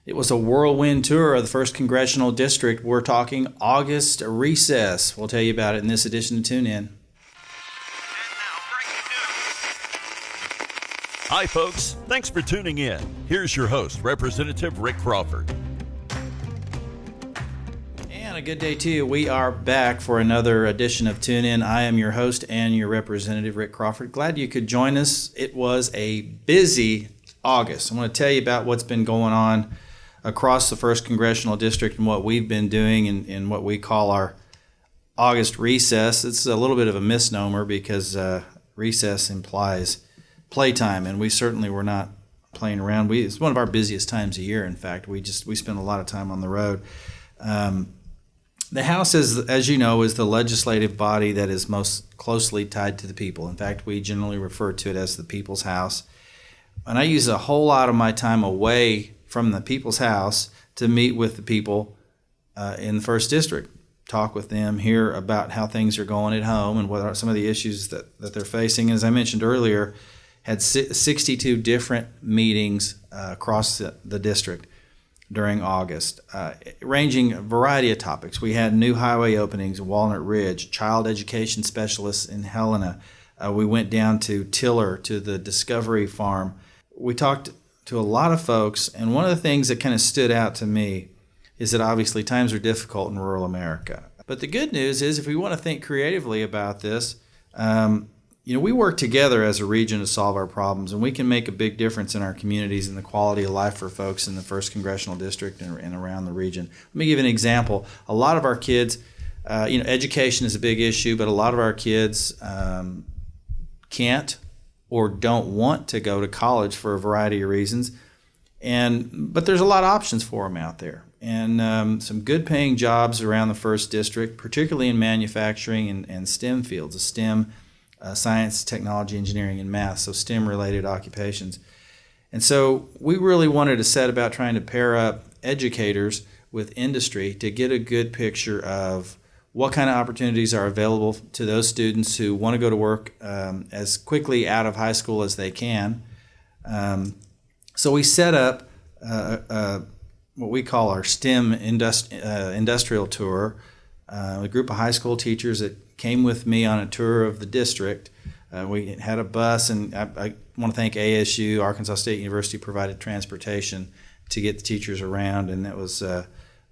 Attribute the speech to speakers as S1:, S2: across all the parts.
S1: It was a whirlwind tour of the 1st Congressional District. We're talking August recess. We'll tell you about it in this edition of Tune In.
S2: Hi, folks. Thanks for tuning in. Here's your host, Representative Rick Crawford.
S1: And a good day to you. We are back for another edition of Tune In. I am your host and your representative, Rick Crawford. Glad you could join us. It was a busy August. I want to tell you about what's been going on across the 1st Congressional District and what we've been doing in what we call our August recess. It's a little bit of a misnomer because recess implies playtime, and we certainly were not playing around. It's one of our busiest times of year. In fact, we spend a lot of time on the road. The House, as you know, is the legislative body that is most closely tied to the people. In fact, we generally refer to it as the People's House. And I use a whole lot of my time away from the People's House to meet with the people in the 1st District, talk with them, hear about how things are going at home and what are some of the issues that they're facing. As I mentioned earlier, had 62 different meetings across the district during August, ranging a variety of topics. We had new highway openings in Walnut Ridge, child education specialists in Helena. We went down to Tiller, to the Discovery Farm. We talked to a lot of folks, and one of the things that kind of stood out to me is that obviously times are difficult in rural America. But the good news is if we want to think creatively about this, we work together as a region to solve our problems, and we can make a big difference in our communities and the quality of life for folks in the 1st Congressional District and around the region. Let me give you an example. A lot of our kids, education is a big issue, but a lot of our kids can't or don't want to go to college for a variety of reasons. But there's a lot of options for them out there. And some good paying jobs around the 1st District, particularly in manufacturing and STEM fields, STEM, science, technology, engineering, and math, so STEM-related occupations. And so we really wanted to set about trying to pair up educators with industry to get a good picture of what kind of opportunities are available to those students who want to go to work as quickly out of high school as they can. So we set up what we call our STEM industrial tour. A group of high school teachers that came with me on a tour of the district. We had a bus, and I want to thank ASU, Arkansas State University, provided transportation to get the teachers around, and that was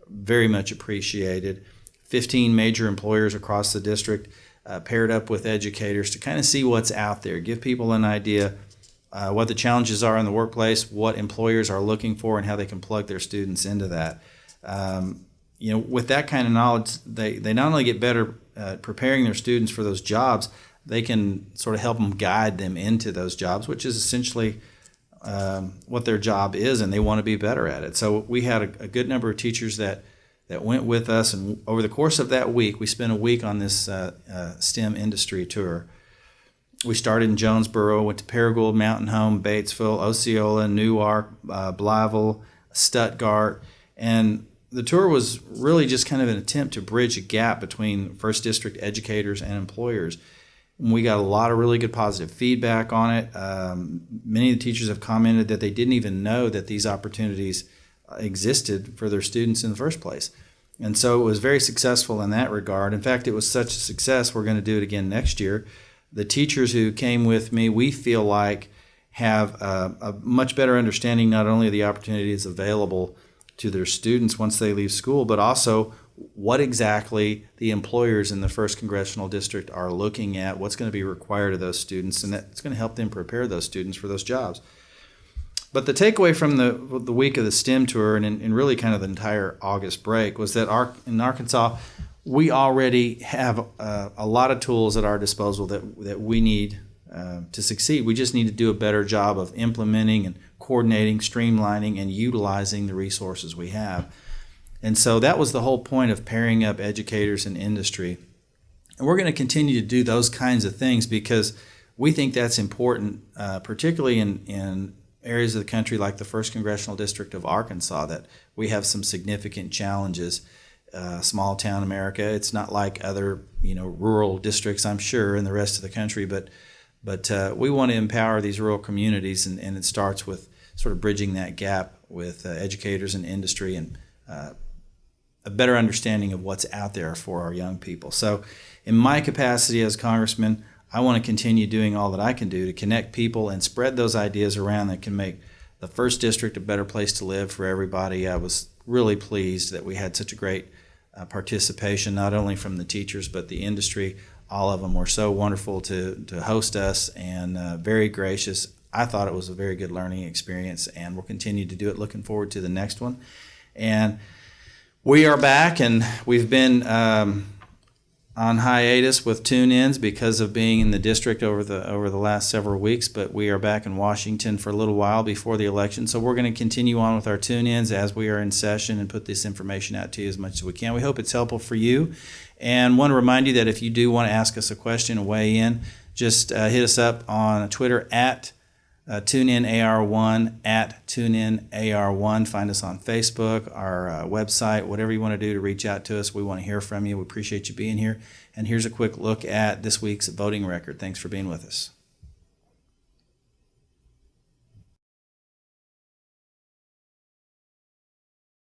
S1: very much appreciated. 15 major employers across the district paired up with educators to kind of see what's out there, give people an idea what the challenges are in the workplace, what employers are looking for, and how they can plug their students into that. With that kind of knowledge, they not only get better at preparing their students for those jobs, they can sort of help them guide them into those jobs, which is essentially what their job is, and they want to be better at it. So we had a good number of teachers that went with us, and over the course of that week, we spent a week on this STEM industry tour. We started in Jonesboro, went to Paragould, Mountain Home, Batesville, Osceola, Newark, Blytheville, Stuttgart, and the tour was really just kind of an attempt to bridge a gap between 1st District educators and employers. And we got a lot of really good positive feedback on it. Many of the teachers have commented that they didn't even know that these opportunities existed for their students in the first place. And so it was very successful in that regard. In fact, it was such a success, we're going to do it again next year. The teachers who came with me, we feel like, have a much better understanding not only of the opportunities available to their students once they leave school, but also what exactly the employers in the 1st Congressional District are looking at, what's going to be required of those students, and that's going to help them prepare those students for those jobs. But the takeaway from the week of the STEM tour and really kind of the entire August break was that in Arkansas, we already have a lot of tools at our disposal that we need to succeed. We just need to do a better job of implementing and coordinating, streamlining, and utilizing the resources we have. And so that was the whole point of pairing up educators and industry. And we're going to continue to do those kinds of things because we think that's important, particularly in areas of the country like the 1st Congressional District of Arkansas, that we have some significant challenges. Small town America, it's not like other rural districts, I'm sure, in the rest of the country, but we want to empower these rural communities, and it starts with sort of bridging that gap educators and industry, and a better understanding of what's out there for our young people. So in my capacity as congressman, I want to continue doing all that I can do to connect people and spread those ideas around that can make the first district a better place to live for everybody. I was really pleased that we had such a great participation, not only from the teachers but the industry. All of them were so wonderful to host us and very gracious. I thought it was a very good learning experience, and we'll continue to do it. Looking forward to the next one. And we are back, and we've been on hiatus with tune-ins because of being in the district over the last several weeks, but we are back in Washington for a little while before the election. So we're going to continue on with our tune-ins as we are in session and put this information out to you as much as we can. We hope it's helpful for you, and want to remind you that if you do want to ask us a question or weigh in, just hit us up on Twitter at TuneInAR1, at TuneInAR1. Find us on Facebook, our website, whatever you want to do to reach out to us. We want to hear from you. We appreciate you being here. And here's a quick look at this week's voting record. Thanks for being with us.